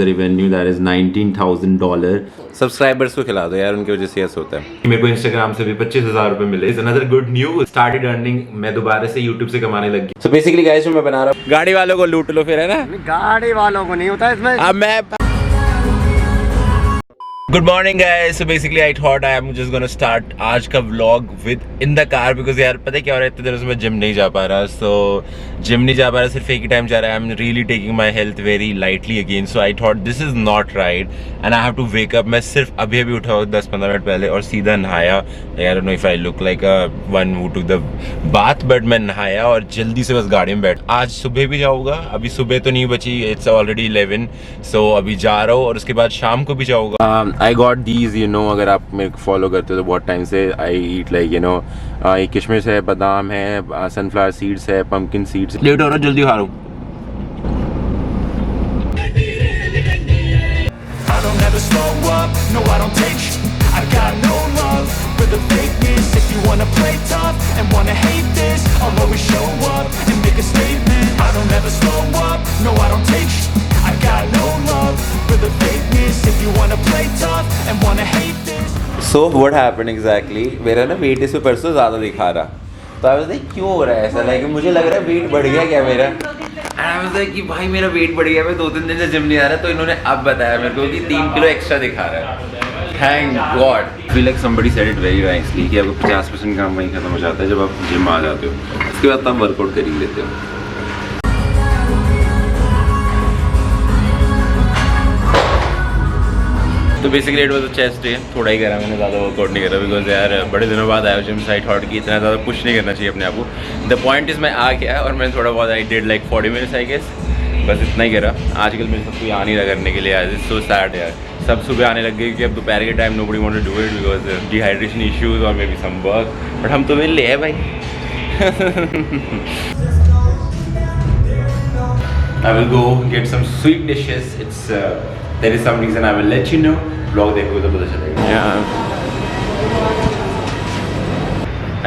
a revenue that is $19,000. Subscribers को खिला दो यार, उनकी वजह से ऐसा होता है। मेरे को इंस्टाग्राम से भी 25,000 रुपए मिले। It's another good news. Started earning, मैं दोबारा से YouTube से कमाने लग गया। So basically guys, जो मैं बना रहा हूँ, गाड़ी वालों को लूट लो फिर, है ना? गाड़ी वालों को नहीं होता इसमें। अब मैं good morning guys. So basically I thought I am just gonna start आज का vlog with in the car, because यार पता है क्या हो रहा है, इतने दिनों से मैं जिम नहीं जा पा रहा। सो जिम नहीं जा पा रहा, सिर्फ एक ही टाइम जा रहा है। I am really taking my health very lightly again. So I thought this is not right and I have to wake up. मैं सिर्फ अभी अभी उठा हूँ 10-15 मिनट पहले और सीधा नहाया। I don't know if I look like a one who took the bath, but मैं नहाया और जल्दी से बस गाड़ी में बैठ। आज सुबह भी जाऊँगा, अभी सुबह तो नहीं बची, इट्स ऑलरेडी 11। सो अभी जा रहा हूँ और उसके बाद शाम को भी जाऊँगा। I got these, you know, अगर आप मेरे को फॉलो करते हो तो बहुत टाइम से आई ईट लाइक यू नो, ये किशमिश है, बादाम है, सनफ्लावर सीड्स है, पम्पकिन सीड्स। लेट हो रहा, जल्दी खा रहा हूँ। So what happened exactly? मेरा ना वेट इस पे परसों ज़्यादा दिखा रहा, तो आई वाज लाइक क्यों हो रहा है ऐसा, लाइक मुझे लग रहा है वेट बढ़ गया क्या मेरा। एंड आई वाज लाइक कि भाई मेरा वेट बढ़ गया, मैं 2-3 दिन से जिम नहीं आ रहा, तो इन्होंने अब बताया मेरे को कि 3 किलो एक्स्ट्रा दिखा रहा है। Thank God. Feel like somebody said it very nicely कि आपको 50% काम वहीं खत्म हो जाता है जब आप जिम आ जाते हो, उसके बाद तो आप वर्कआउट कर ही लेते हो। तो basically it was a chest day, थोड़ा ही करा मैंने, ज़्यादा वर्कआउट नहीं करा, बिकॉज यार बड़े दिनों बाद आया जिम से। आई थॉट कि इतना ज़्यादा पुश नहीं करना चाहिए अपने आप को। द पॉइंट इज़ मैं आ गया और मैंने थोड़ा बहुत I did like 40 minutes I guess, बस इतना ही करा। आजकल मेरे सबको यहाँ नहीं रहा करने के लिए, आज इज सो सैड यार। सब सुबह आने लग गए क्योंकि अब दोपहर के time nobody want to do it because dehydration issues और maybe some work, but हम तो विल है भाई। I will go get some sweet dishes. It's there is some reason I will let you know. Vlog देखोगे तो पता चलेगा। Yeah.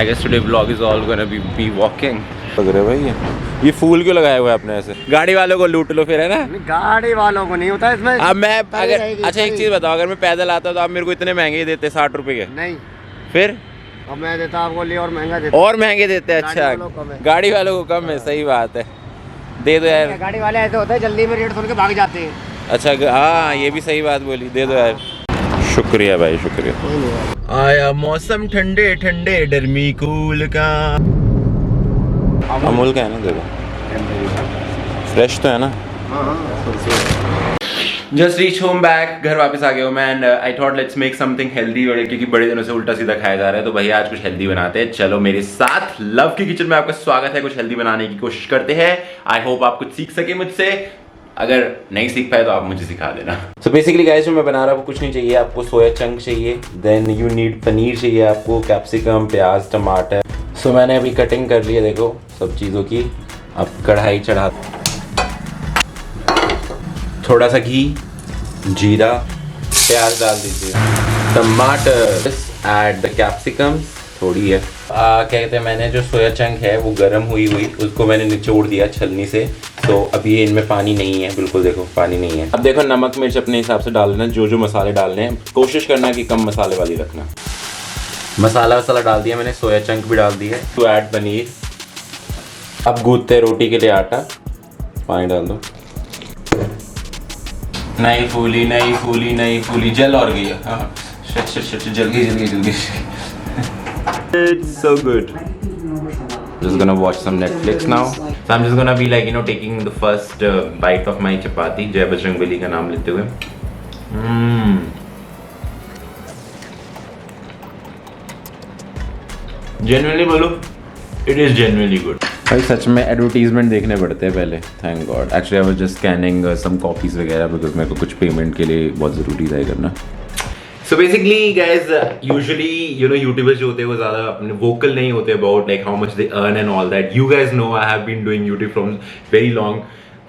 I guess today vlog is all gonna be walking. लग रहा है भाई ये फूल क्यों लगाया हुआ है आपने ऐसे? गाड़ी वालों को लूट लो फिर, है ना? गाड़ी वालों को नहीं होता इसमें। अब मैं अगर अच्छा एक चीज़ बताओ, अगर मैं पैदल आता तो आप मेरे को इतने महंगे ही देते 60 रुपए के? नहीं। फिर अब मैं देता आपको लिए और महंगा देता। और महंगे देते हैं? अच्छा, गाड़ी वालों को कम है, सही बात है, दे दो यार। गाड़ी वाले ऐसे होते हैं, जल्दी में रेट सुन के भाग जाते हैं। अच्छा हाँ, ये भी सही बात बोली, दे दो यार। शुक्रिया भाई, शुक्रिया। आया मौसम ठंडे ठंडे डरमी कूल का। अमूल का है ना, दे दो, फ्रेश तो है ना। जस्ट रीच होम बैक, घर वापस आ गया हूँ मैं, and I thought let's make something healthy, क्योंकि बड़े दिनों से उल्टा सीधा खाया जा रहा है, तो भैया आज कुछ हेल्दी बनाते हैं। चलो मेरे साथ, लव की किचन में आपका स्वागत है। कुछ हेल्दी बनाने की कोशिश करते हैं। आई होप आप कुछ सीख सके मुझसे, अगर नहीं सीख पाए तो आप मुझे सिखा देना। सो बेसिकली गाइस, जो मैं बना रहा हूँ कुछ नहीं चाहिए आपको, सोया चंक चाहिए, देन यू नीड पनीर चाहिए आपको, कैप्सिकम, प्याज, टमाटर। सो मैंने अभी कटिंग कर ली है, देखो सब चीज़ों की। अब कढ़ाई चढ़ा, थोड़ा सा घी, जीरा, प्याज डाल दीजिए, टमाटर, ऐड द कैप्सिकम, थोड़ी है। क्या कहते हैं, मैंने जो सोया चंक है वो गर्म हुई उसको मैंने निचोड़ दिया छलनी से। तो अब ये इनमें पानी नहीं है, बिल्कुल देखो पानी नहीं है। अब देखो नमक मिर्च अपने हिसाब से डाल देना, जो जो मसाले डालने हैं कोशिश करना कि कम मसाले वाली रखना। मसाला वसाला डाल दिया मैंने, सोया चंक भी डाल दी है। To add paneer. अब गूंथते रोटी के लिए आटा, पानी डाल दो। नहीं फूली नहीं फूली नहीं फूली, जल और गई। हाँ जल गई। It's so good. Just gonna watch some Netflix now. So I'm just gonna be like, you know, taking the first bite of my chapati, जय बजरंगबली का नाम लेते हुए। Genuinely बोलो, it is genuinely good. भाई सच में एडवर्टीजमेंट देखने पड़ते हैं पहले, thank God. Actually I was just scanning some copies वगैरह, बिकॉज मेरे को कुछ पेमेंट के लिए बहुत ज़रूरी था करना। So basically guys, usually you know YouTubers जो होते हैं वो ज़्यादा अपने वोकल नहीं होते about like how much they earn and all that. You guys know I have been doing YouTube from very long.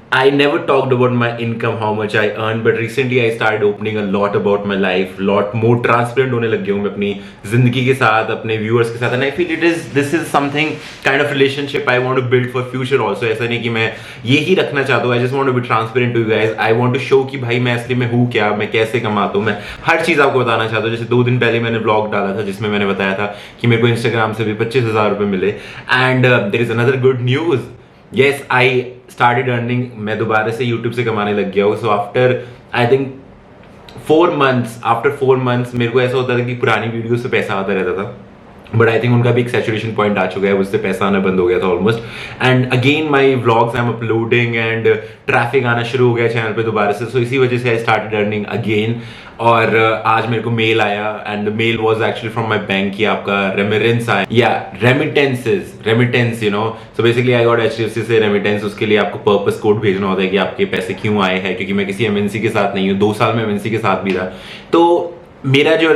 I never talked about my income, how much I earn, but recently I started opening a lot about my life, lot more transparent होने लग गया हूँ मैं अपनी जिंदगी के साथ, अपने viewers के साथ, and I feel this is something kind of relationship I want to build for future also. ऐसा नहीं कि मैं ये ही रखना चाहता हूँ. I just want to be transparent to you guys. I want to show कि भाई मैं असली में हूँ क्या, मैं कैसे कमाता हूँ, मैं हर चीज़ आपको बताना चाहता हूँ. जैसे 2 दिन पहले मैंने vlog डाला था जिसमें मैंने बताया था कि मेरे को Instagram से भी 25,000 रुपये मिले, and there is another good news. Yes, I started earning. मैं दोबारा से YouTube से कमाने लग गया हूँ. So after I think 4 months, after 4 months मेरे को ऐसा होता था कि पुरानी वीडियो से पैसा आता रहता था, बट आई थिंक उनका भी एक सैचुरेशन पॉइंट आ चुका है, उससे पैसा आना बंद हो गया था almost. And again my vlogs I am uploading and traffic आना शुरू हो गया चैनल पे दोबारा से. सो इसी वजह से आई स्टार्टेड अर्निंग अगेन. और आज मेरे को मेल आया and the mail was actually from my bank कि आपका रेमिटेंस आया, या remittance you know. So basically I got HDFC से रेमिटेंस. उसके लिए आपको पर्पस कोड भेजना होता है कि आपके पैसे क्यों आए हैं, क्योंकि मैं किसी MNC के साथ नहीं हूँ. 2 साल में MNC के साथ भी था. तो मेरा जो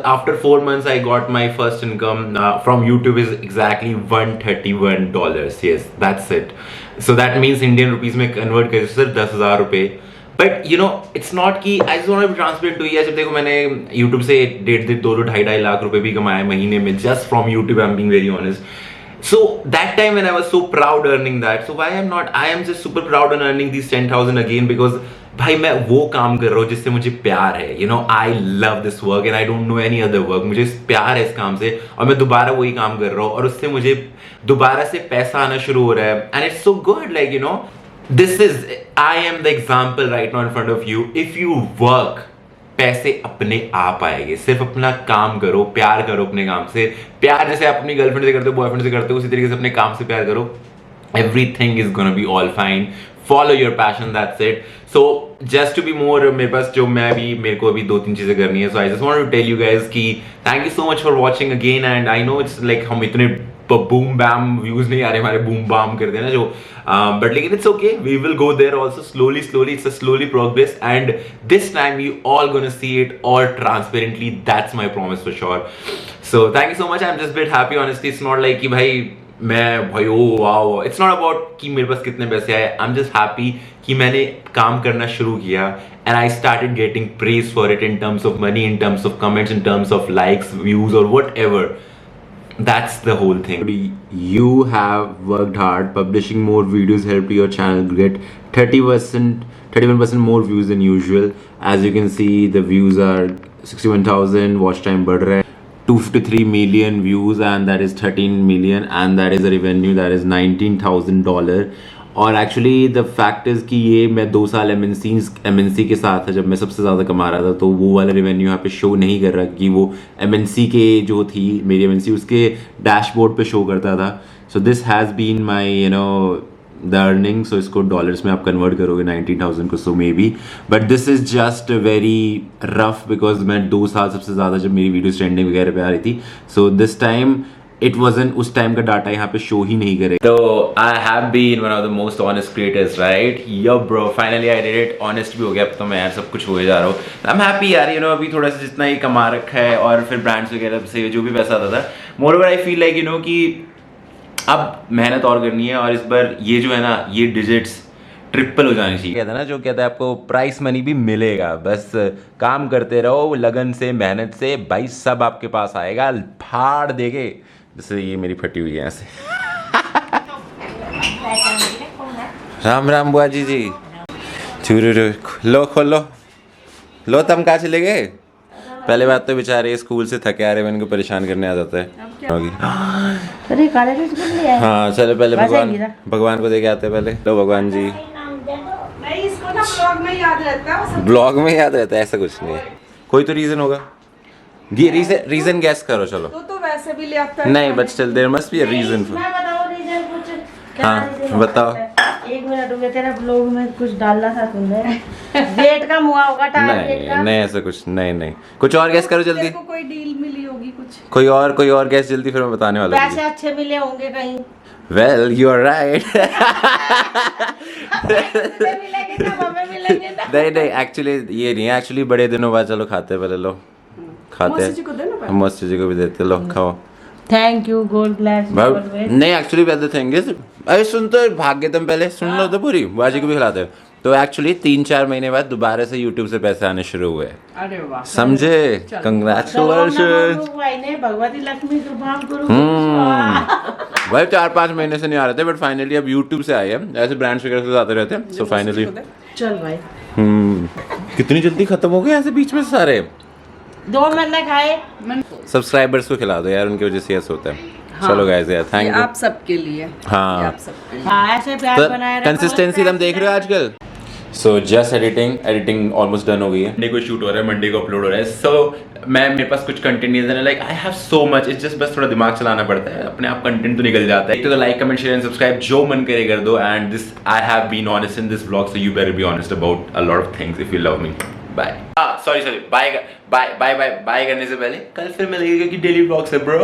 after 4 months I got my first income from YouTube is exactly $131. Yes, that's it. So that means Indian rupees में कन्वर्ट कर सिर्फ 10,000 रुपये. But you know it's not कि I just want to be transparent to you. जब देखो मैंने YouTube से 1.5 2.5 लाख रुपए भी कमाए महीने में just from YouTube. I am being very honest. So that time when I was so proud earning that, so why I am just super proud on earning these 10,000 again, because भाई मैं वो काम कर रहा हूँ जिससे मुझे प्यार है. You know, I love this work and I don't know any other work. मुझे प्यार है इस काम से और मैं दोबारा वही काम कर रहा हूँ और उससे मुझे दोबारा से पैसा आना शुरू हो रहा है. And it's so good, like you know, I am the example right now in front of you. If you work, पैसे अपने आप आएंगे. सिर्फ अपना काम करो, प्यार करो अपने काम से. प्यार जैसे आप अपनी गर्लफ्रेंड से करते हो, बॉयफ्रेंड से करते हो, उसी तरीके से अपने काम से प्यार करो. Everything is gonna be all fine. Follow your passion, that's it. So just to be more, मेरे पास जो मेरे को अभी 2-3 चीजें करनी है. So I just want to tell you guys कि thank you so much for watching again. And I know it's like हम इतने बूम बैम व्यूज नहीं आ रहे हमारे, बूम बाम करते हैं ना जो, बट लेकिन it's okay, we will go there also slowly. It's a slowly progress and this time you all gonna see it all transparently. That's my promise for sure. So thank you so much. I am just bit happy honestly. It's not like कि भाई मैं भाई oh wow, it's not about कि मेरे पास कितने पैसे आए. आई am just happy कि मैंने काम करना शुरू किया and I started getting praise for it in terms of money, in terms of comments, in terms of likes, views और whatever. That's the whole thing. You have worked hard. Publishing more videos helped your channel get 31% more views than usual. As you can see, the views are 61,000. Watch time बढ़ रहा है. 253 million views and that is 13 million and that is a revenue that is $19,000. और actually the fact is कि ये मैं 2 साल MNC के साथ था जब मैं सबसे ज़्यादा कमा रहा था, तो वो वाला रेवेन्यू यहाँ पे शो नहीं कर रहा कि वो MNC के जो थी मेरी MNC उसके डैशबोर्ड पे शो करता था. So this has been my you know the earning. So इसको डॉलर्स में आप कन्वर्ट करोगे 19,000 को, so maybe, but this is just very rough because मैं 2 साल सबसे ज़्यादा जब मेरी वीडियोस ट्रेंडिंग वगैरह पे आ रही थी. So this time it wasn't उस टाइम का डाटा यहाँ पे शो ही नहीं करे. तो I have been one of the most honest creators, right? Yo bro, finally I did it. Honest भी हो गया, अब तो मैं यार सब कुछ हो जा रहा हूँ. आई एम हैप्पी यार, यू नो अभी थोड़ा सा जितना ही कमा रखा है और फिर ब्रांड्स वगैरह से जो भी पैसा आता था, more over I feel like you know कि अब मेहनत और करनी है और इस बार ये जो है ना ये डिजिट्स ट्रिपल हो जानी चाहिए. कहता है ना, जो कहता है आपको प्राइस मनी भी मिलेगा, बस काम करते रहो लगन से, मेहनत से, भाई सब आपके पास आएगा, फाड़ देगे. जैसे ये मेरी फटी हुई है ऐसे. राम राम बुआ जी. लो खोलो लो, तुम कहाँ चले गए? पहले बात तो बेचारे स्कूल से थके आ रहे हैं, इनको परेशान करने आ जाता है. हाँ चलो पहले भगवान को दे के आते हैं. पहले लो भगवान जी. ब्लॉग में याद रहता है, ऐसा कुछ नहीं है. कोई तो रीजन होगा. ये रीजन गैस करो. चलो तो वैसे भी ले आता है. नहीं, but still there must be a reason for. हाँ बताओ. 1 मिनट हो गया, तेरा ब्लॉग में कुछ डालना था तुमने. वेट कम हुआ होगा, नहीं ऐसा कुछ नहीं. कुछ और गैस करो जल्दी. को कोई डील मिली होगी कुछ. कोई और गैस जल्दी, फिर मैं बताने वाला हूँ. पैसे अच्छे मिले होंगे कहीं. Well, you are right. नहीं एक्चुअली ये नहीं है. एक्चुअली बड़े दिनों बाद चलो खाते हैं. पहले लो खाते हैं. मौसी जी को भी देते. लो खाओ. Thank you, God bless. नहीं एक्चुअली द थिंग इज अरे सुन तो भाग गए तुम पहले सुन लो तो पूरी बाजी को भी खिलाते हैं तो एक्चुअली 3-4 महीने बाद दोबारा से YouTube से पैसे आने शुरू हुए अरे वाह समझे कंग्रेचुलेशन भगवती लक्ष्मी कृपा करो भाई 4-5 महीने से नहीं आ रहे थे बट फाइनली अब YouTube से आए हैं ऐसे ब्रांड्स वगैरह से आते रहते हैं सो फाइनली चल भाई कितनी जल्दी खत्म हो गए ऐसे बीच में सारे 2 महीने खाए सब्सक्राइबर्स को खिला दो यार उनकी वजह से ऐसा होता है चलो गाइस यार थैंक यू आप सबके लिए हाँ आप सबके लिए हाँ ऐसे प्यार बनाए रखो कंसिस्टेंसी तुम देख रहे हो आजकल so just editing almost done हो गई है मंडे को शूट हो रहा है मंडे को अपलोड हो रहा है सो मेरे पास कुछ कंटेंट नहीं है like I have so much it's just बस थोड़ा दिमाग चलाना पड़ता है अपने आप कंटेंट तो निकल जाता है तो like comment share and subscribe जो मन करे कर दो and this I have been honest in this vlog so you better be honest about a lot of things if you love me bye sorry bye करने से पहले कल फिर मिलेगा कि डेली व्लॉग्स है ब्रो